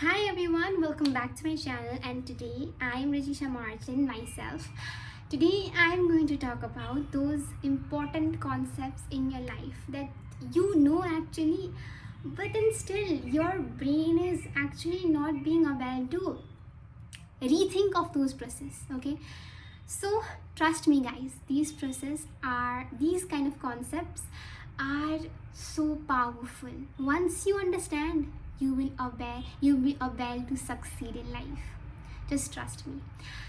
Hi everyone, welcome back to my channel, and today I am Rajisha Martin myself. Today I am going to talk about those important concepts in your life that you know actually, but then still your brain is actually not being able to rethink of those process. Okay, so trust me guys, these kind of concepts are so powerful. Once you understand, you'll be able to succeed in life. Just trust me.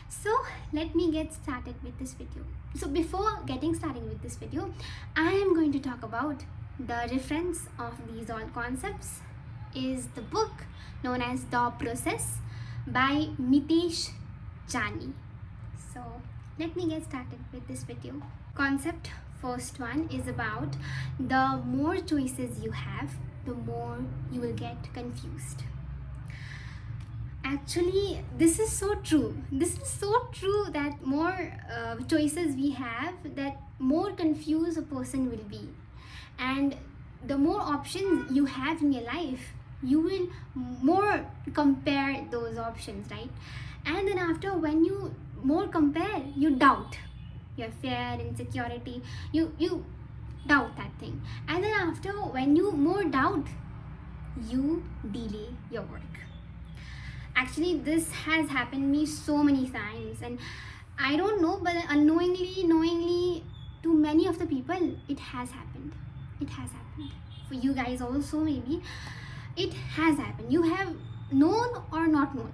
So let me get started with this video. So before getting started with this video, I am going to talk about the reference of these all concepts is the book known as The Process by Mitesh Jani. So let me get started with this video. Concept first one is about the more choices you have, the more you will get confused. Actually, this is so true. This is so true that more choices we have, that more confused a person will be. And the more options you have in your life, you will more compare those options, right? And then after, when you more compare, you doubt your fear, insecurity, you doubt that thing. And then after, when you more doubt, you delay your work. Actually, this has happened me so many times, and I don't know, but unknowingly, knowingly, to many of the people, it has happened. It has happened for you guys also. Maybe it has happened. You have known or not known,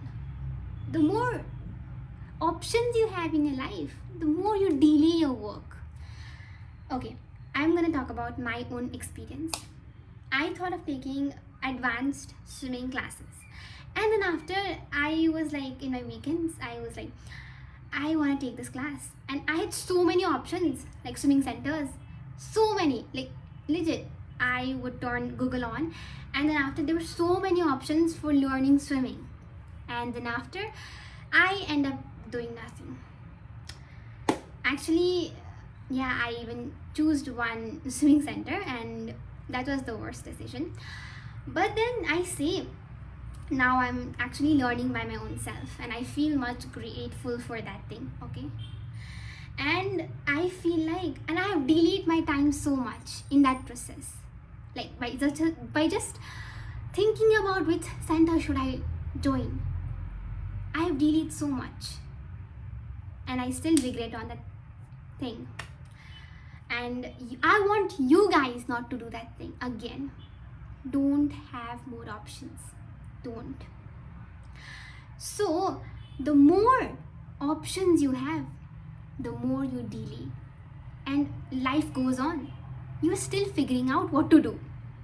the more options you have in your life, the more you delay your work. Okay, I'm gonna talk about my own experience. I thought of taking advanced swimming classes, and then after, I was like, in my weekends, I was like, I want to take this class, and I had so many options, like swimming centers, so many, like legit. I would turn Google on, and then after, there were so many options for learning swimming, and then after, I end up doing nothing. Actually, yeah, I even chose one swimming center, and that was the worst decision. But then I say, now I'm actually learning by my own self, and I feel much grateful for that thing. Okay, and I feel like, and I have delayed my time so much in that process, like by just thinking about which center should I join. I have delayed so much, and I still regret on that thing. And I want you guys not to do that thing again. Don't have more options. Don't. So the more options you have, the more you delay, and life goes on. You're still figuring out what to do.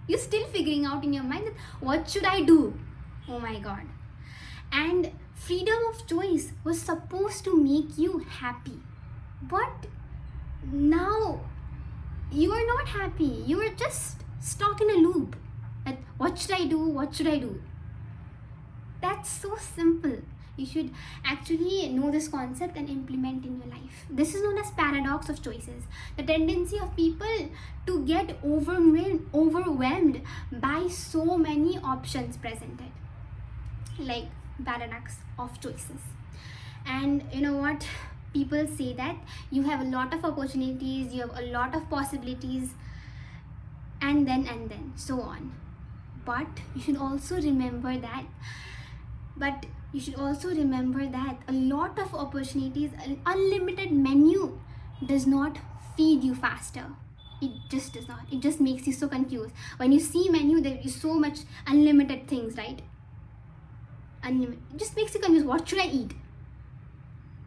You're still figuring out in your mind that what should I do. Oh my god. And freedom of choice was supposed to make you happy, but now you are not happy. You are just stuck in a loop. That what should I do? What should I do? That's so simple. You should actually know this concept and implement in your life. This is known as paradox of choices. The tendency of people to get overwhelmed by so many options presented, like paradox of choices. And you know what? People say that you have a lot of opportunities, you have a lot of possibilities, and then so on. But you should also remember that a lot of opportunities, an unlimited menu, does not feed you faster. It just does not. It just makes you so confused. When you see menu, there is so much unlimited things, right? Unlimited. It just makes you confused. What should I eat?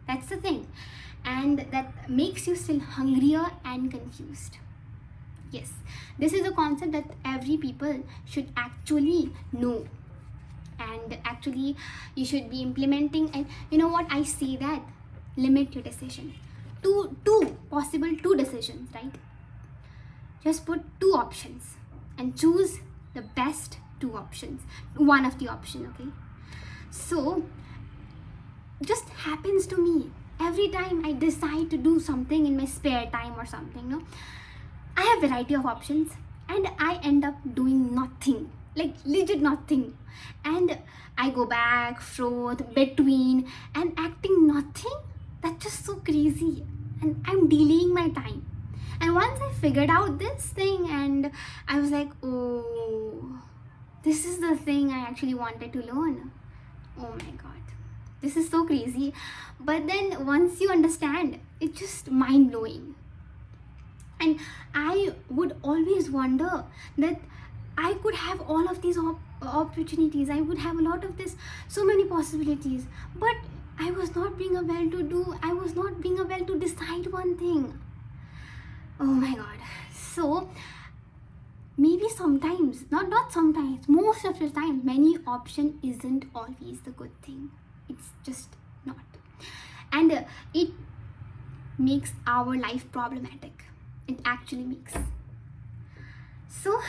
That's the thing. And that makes you still hungrier and confused. Yes, this is a concept that every people should actually know, and actually you should be implementing. And you know what, I say that limit your decision to two decisions, right? Just put two options and choose the best two options, one of the option. Okay, so just happens to me every time I decide to do something in my spare time or something, no, I have variety of options, and I end up doing nothing. like legit nothing. And I go back, forth, between, and acting nothing. That's just so crazy. And I'm delaying my time. And once I figured out this thing, and I was like, oh, this is the thing I actually wanted to learn. Oh my god, this is so crazy. But then once you understand, it's just mind blowing. And I would always wonder that I could have all of these opportunities, I would have a lot of this, so many possibilities, but I was not being able to do, I was not being able to decide one thing. Oh my god. So maybe sometimes, not sometimes, most of the time, many option isn't always the good thing. It's just not. And it makes our life problematic. It actually makes. So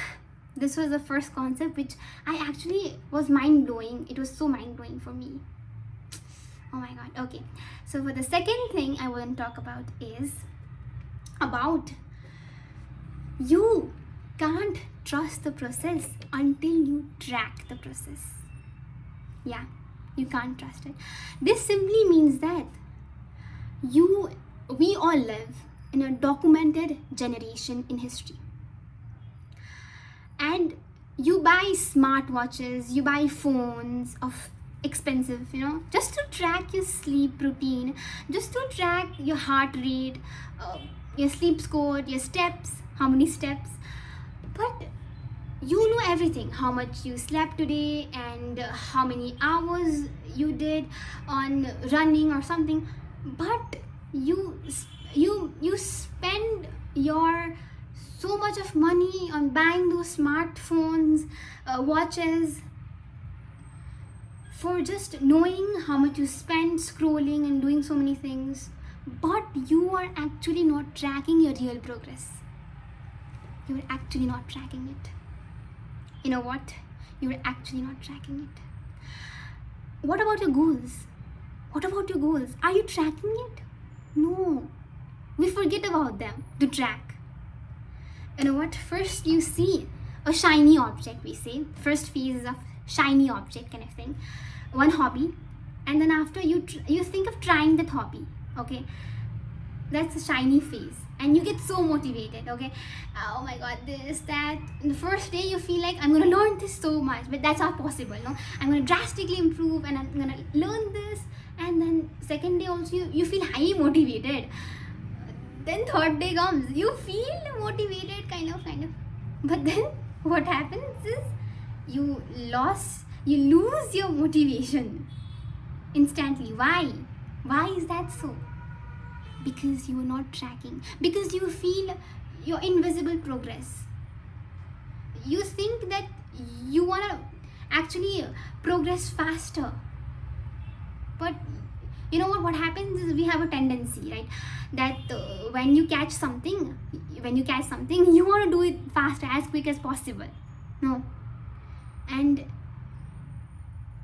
this was the first concept which I actually was mind blowing. It was so mind blowing for me. Oh my god. Okay. So for the second thing I want to talk about is about you can't trust the process until you track the process. Yeah, you can't trust it. This simply means that we all live in a documented generation in history. And you buy smartwatches, you buy phones of expensive, just to track your sleep routine, just to track your heart rate, your sleep score, your steps, how many steps. But you know everything, how much you slept today and how many hours you did on running or something. But you spend your so much of money on buying those smartphones, watches, for just knowing how much you spend scrolling and doing so many things. But you are actually not tracking your real progress. You're actually not tracking it. You know what? You're actually not tracking it. What about your goals? What about your goals? Are you tracking it? No. We forget about them to track. You know what? First you see a shiny object, we say. First phase of shiny object kind of thing. One hobby. And then after you think of trying that hobby. Okay? That's a shiny phase. And you get so motivated, okay? Oh my god, this, that. In the first day, you feel like, I'm going to learn this so much. But that's not possible, no? I'm going to drastically improve and I'm going to learn this. And then second day also, you feel highly motivated. Then third day comes, you feel motivated, kind of. But then what happens is, you lose your motivation instantly. Why? Why is that so? Because you are not tracking. Because you feel your invisible progress. You think that you want to actually progress faster. But you know what happens is, we have a tendency, right, that when you catch something, you want to do it faster, as quick as possible. No.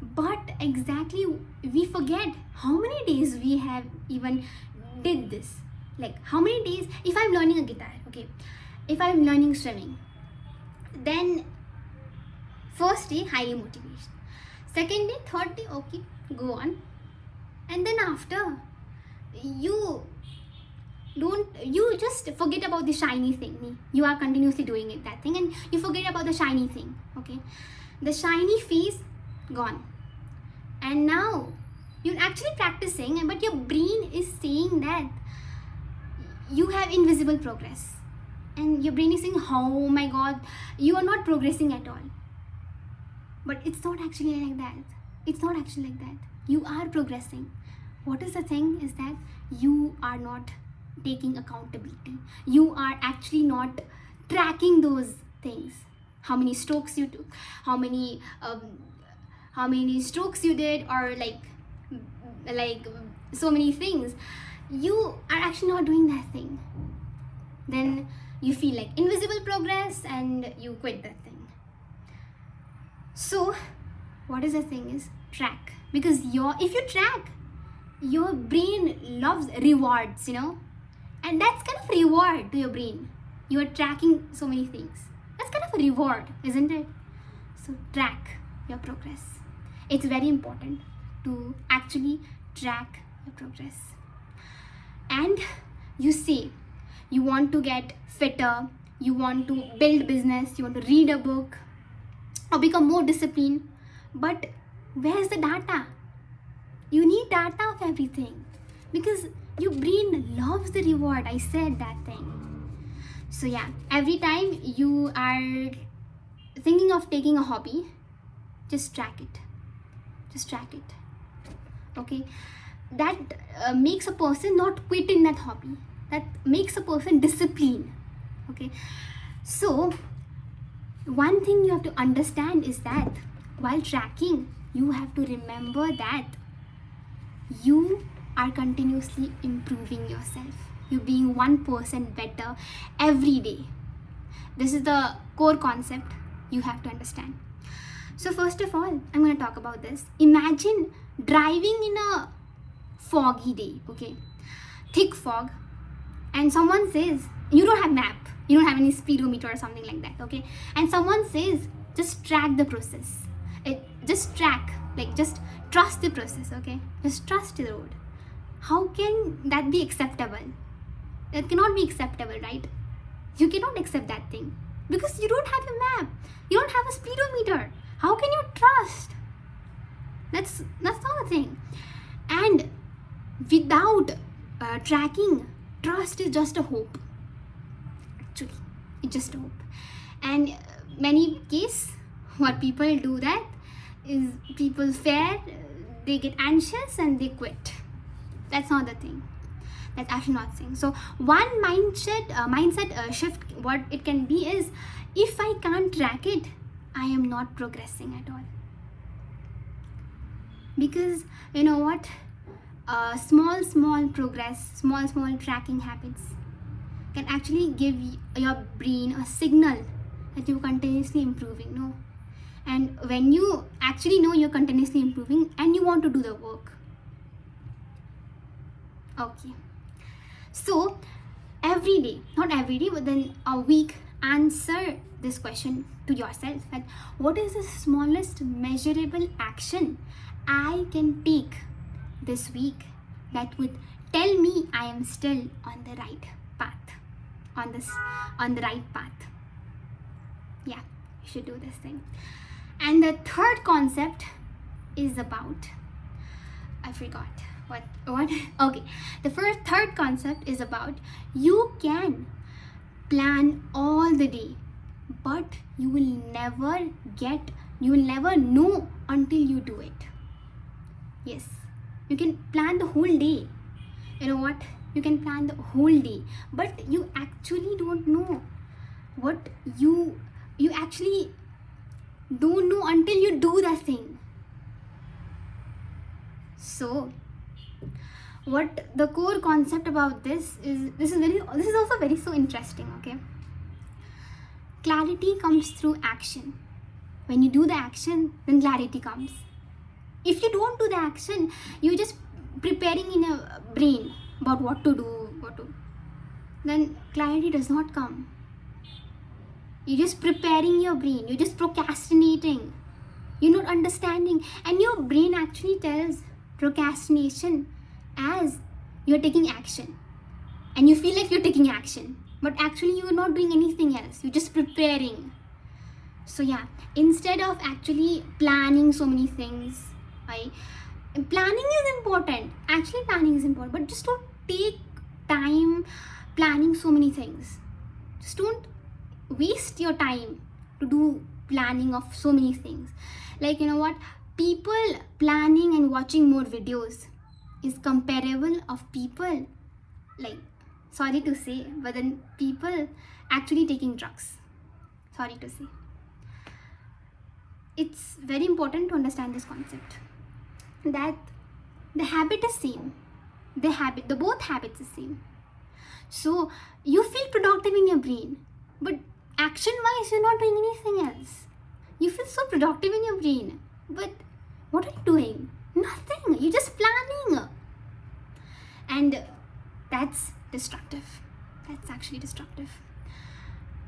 But exactly, we forget how many days we have even did this. Like how many days, if I'm learning a guitar, okay, if I'm learning swimming, then first day, high motivation. Second day, third day, okay, go on. And then after, you just forget about the shiny thing. You are continuously doing it, that thing, and you forget about the shiny thing, okay? The shiny phase, gone. And now, you're actually practicing, but your brain is saying that you have invisible progress. And your brain is saying, oh my god, you are not progressing at all. But it's not actually like that. It's not actually like that. You are progressing. What is the thing is that you are not taking accountability. You are actually not tracking those things. How many strokes you took, how many strokes you did, or like so many things. You are actually not doing that thing. Then you feel like invisible progress and you quit that thing. So what is the thing is, track. Because if you track, your brain loves rewards, and that's kind of reward to your brain. You are tracking so many things. That's kind of a reward, isn't it? So track your progress. It's very important to actually track your progress. And you say you want to get fitter, you want to build business, you want to read a book or become more disciplined, but where's the data? You need data of everything because your brain loves the reward. I said that thing. So yeah, every time you are thinking of taking a hobby, just track it. Just track it. Okay, that makes a person not quit in that hobby. That makes a person disciplined. Okay, so one thing you have to understand is that while tracking, you have to remember that you are continuously improving yourself. You're being 1% better every day. This is the core concept you have to understand. So first of all, I'm going to talk about this. Imagine driving in a foggy day, okay? Thick fog, and someone says, you don't have map, you don't have any speedometer or something like that, okay? And someone says, just track the process. Just trust the process, okay? Just trust the road. How can that be acceptable? It cannot be acceptable, right? You cannot accept that thing because you don't have a map, you don't have a speedometer. How can you trust? That's not a thing. And without tracking, trust is just a hope. Actually, it's just a hope. And many cases, what people do that is people fear, they get anxious and they quit. That's not the thing. That's actually not thing. So one mindset shift, what it can be is, if I can't track it, I am not progressing at all. Because you know what, small progress, small tracking habits can actually give your brain a signal that you're continuously improving. No, and when you actually know you're continuously improving and you want to do the work. Okay, so every day, not every day, but then a week, answer this question to yourself, that what is the smallest measurable action I can take this week that would tell me I am still on the right path, on the right path. Yeah, you should do this thing. And the third concept is about, I forgot what okay, the third concept is about, you can plan all the day, but you will never know until you do it. Yes, you can plan the whole day. You know what, you can plan the whole day, but you actually don't know what you actually don't know until you do that thing. So what the core concept about this is also very so interesting. Okay, clarity comes through action. When you do the action, then clarity comes. If you don't do the action, you're just preparing in a brain about what to do, then clarity does not come. You're just preparing your brain, you're just procrastinating, you're not understanding, and your brain actually tells procrastination as you're taking action, and you feel like you're taking action, but actually you're not doing anything else, you're just preparing. So yeah, instead of actually planning so many things, planning is important, but just don't take time planning so many things. Just don't waste your time to do planning of so many things. Like, you know what, people planning and watching more videos is comparable of people, like, sorry to say, but then people actually taking drugs. Sorry to say. It's very important to understand this concept, that the habit is same, the both habits is same. So you feel productive in your brain, but action wise you're not doing anything else. You feel so productive in your brain, but what are you doing? Nothing. You're just planning, and that's destructive. That's actually destructive.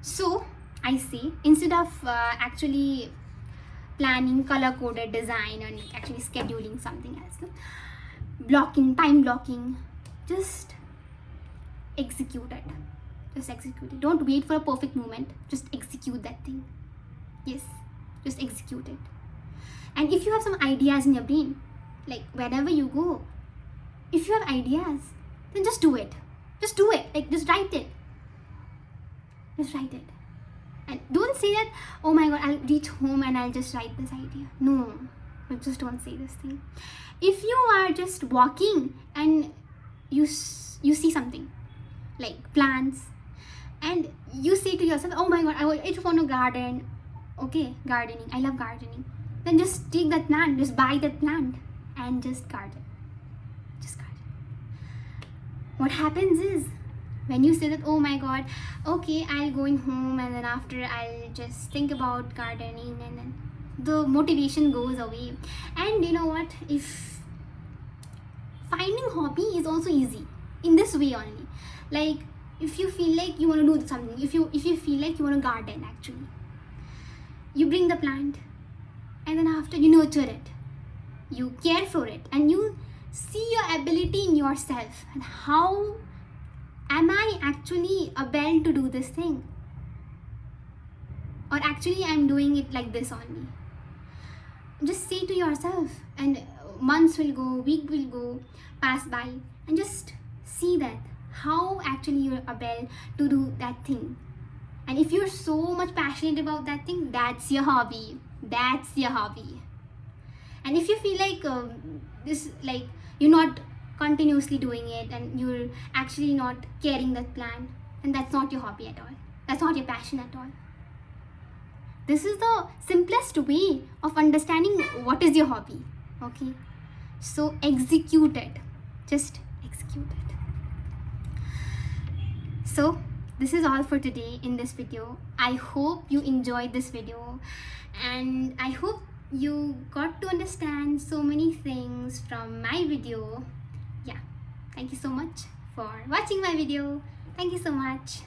So I say, instead of actually planning, color coded design, and actually scheduling something else. No? Blocking, time blocking, just execute it. Just execute it. Don't wait for a perfect moment. Just execute that thing. Yes, just execute it. And if you have some ideas in your brain, like wherever you go, if you have ideas, then just do it. Just do it. Like, just write it. Just write it. And don't say that, oh my god, I'll reach home and I'll just write this idea. No, just don't say this thing. If you are just walking and you see something like plants, and you say to yourself, oh my god, I just want to garden. Okay, gardening, I love gardening. Then just take that plant, just buy that plant and just garden. Just garden. What happens is, when you say that, oh my god, okay, I'll going home and then after I'll just think about gardening, and then the motivation goes away. And you know what, if finding hobby is also easy in this way only. Like, if you feel like you want to do something, if you feel like you want to garden, actually, you bring the plant and then after you nurture it, you care for it, and you see your ability in yourself, and how am I actually able to do this thing, or actually I'm doing it like this only. Just say to yourself, and months will go, week will go, pass by, and just see that how actually you're able to do that thing. And if you're so much passionate about that thing, that's your hobby. That's your hobby. And if you feel like this, like you're not continuously doing it and you're actually not caring that plan, and that's not your hobby at all. That's not your passion at all. This is the simplest way of understanding what is your hobby. Okay, so execute it. Just execute it. So this is all for today in this video. I hope you enjoyed this video, and I hope you got to understand so many things from my video. Yeah, thank you so much for watching my video. Thank you so much.